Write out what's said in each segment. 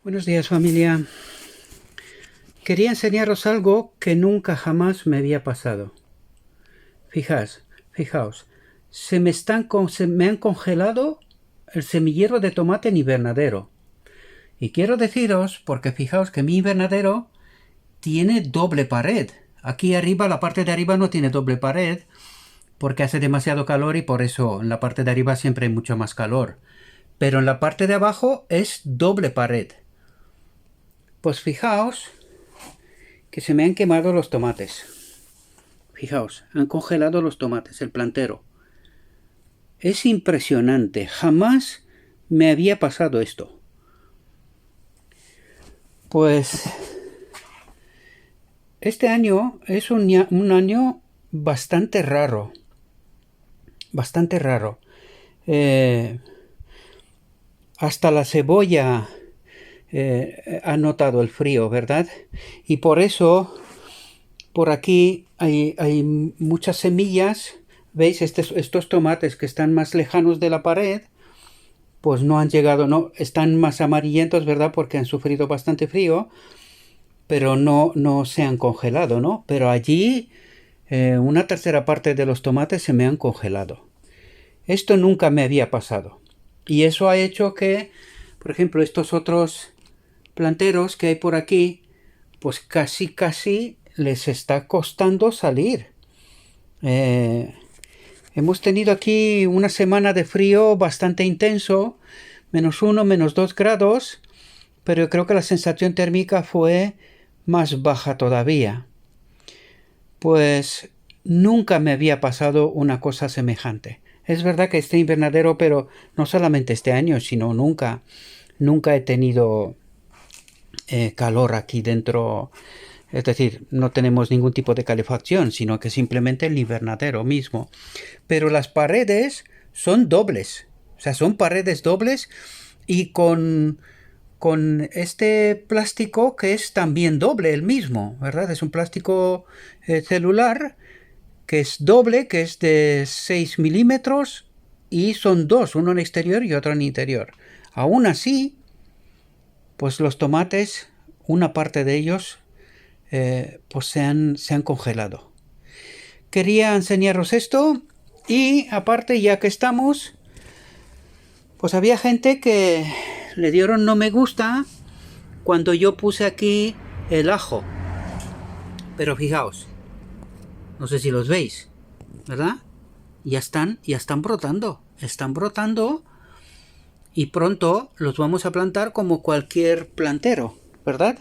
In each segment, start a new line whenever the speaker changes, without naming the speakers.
Buenos días, familia. Quería enseñaros algo que nunca jamás me había pasado. Fijaos, se me han congelado el semillero de tomate en invernadero. Y quiero deciros, porque fijaos que mi invernadero tiene doble pared. Aquí arriba, la parte de arriba no tiene doble pared, porque hace demasiado calor y por eso en la parte de arriba siempre hay mucho más calor. Pero en la parte de abajo es doble pared. Pues fijaos que se me han quemado los tomates. Fijaos, han congelado los tomates, el plantero. Es impresionante, jamás me había pasado esto. Pues este año es un año bastante raro. Bastante raro. Hasta la cebolla ha notado el frío, ¿verdad? Y por eso por aquí hay muchas semillas. ¿Veis? Estos tomates que están más lejanos de la pared, pues no han llegado, no, están más amarillentos, ¿verdad? Porque han sufrido bastante frío, pero no se han congelado, ¿no? Pero allí una tercera parte de los tomates se me han congelado. Esto nunca me había pasado. Y eso ha hecho que, por ejemplo, estos otros planteros que hay por aquí, pues casi les está costando salir. Hemos tenido aquí una semana de frío bastante intenso, -1, -2 grados, pero yo creo que la sensación térmica fue más baja todavía. Pues nunca me había pasado una cosa semejante. Es verdad que este invernadero, pero no solamente este año, sino nunca he tenido calor aquí dentro. Es decir, no tenemos ningún tipo de calefacción, sino que simplemente el invernadero mismo. Pero las paredes son dobles. O sea, son paredes dobles y con este plástico que es también doble el mismo, ¿verdad? Es un plástico celular que es doble, que es de 6 milímetros y son dos, uno en exterior y otro en interior. Aún así, pues los tomates, una parte de ellos, pues se han congelado. Quería enseñaros esto y aparte, ya que estamos, pues había gente que le dieron no me gusta cuando yo puse aquí el ajo. Pero fijaos, no sé si los veis, ¿verdad? Ya están brotando, están brotando y pronto los vamos a plantar como cualquier plantero, ¿verdad?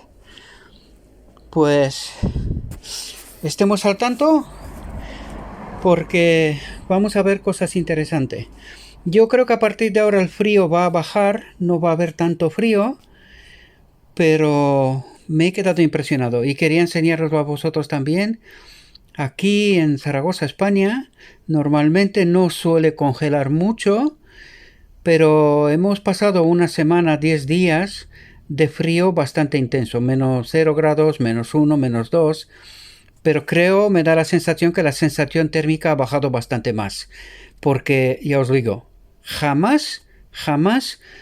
Pues estemos al tanto porque vamos a ver cosas interesantes. Yo creo que a partir de ahora el frío va a bajar, no va a haber tanto frío, pero me he quedado impresionado y quería enseñaroslo a vosotros también. Aquí en Zaragoza, España, normalmente no suele congelar mucho, pero hemos pasado una semana, 10 días de frío bastante intenso, -0 grados, -1, -2, pero creo, me da la sensación que la sensación térmica ha bajado bastante más, porque ya os digo, jamás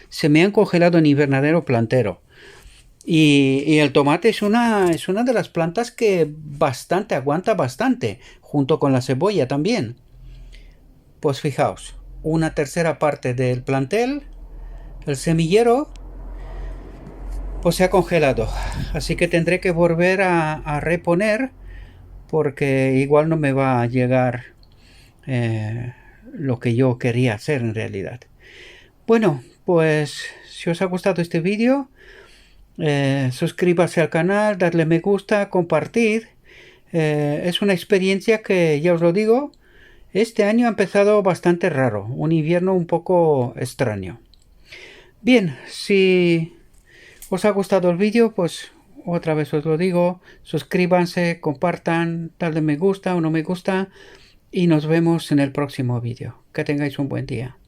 se me han congelado en invernadero plantero. Y el tomate es una de las plantas que aguanta bastante, junto con la cebolla también. Pues fijaos, una tercera parte del plantel, el semillero, pues se ha congelado. Así que tendré que volver a reponer, porque igual no me va a llegar lo que yo quería hacer en realidad. Bueno, pues si os ha gustado este vídeo, suscríbase al canal, darle me gusta, compartir. Es una experiencia que, ya os lo digo, este año ha empezado bastante raro, un invierno un poco extraño. Bien, si os ha gustado el vídeo, pues otra vez os lo digo, suscríbanse, compartan, darle me gusta o no me gusta y nos vemos en el próximo vídeo. Que tengáis un buen día.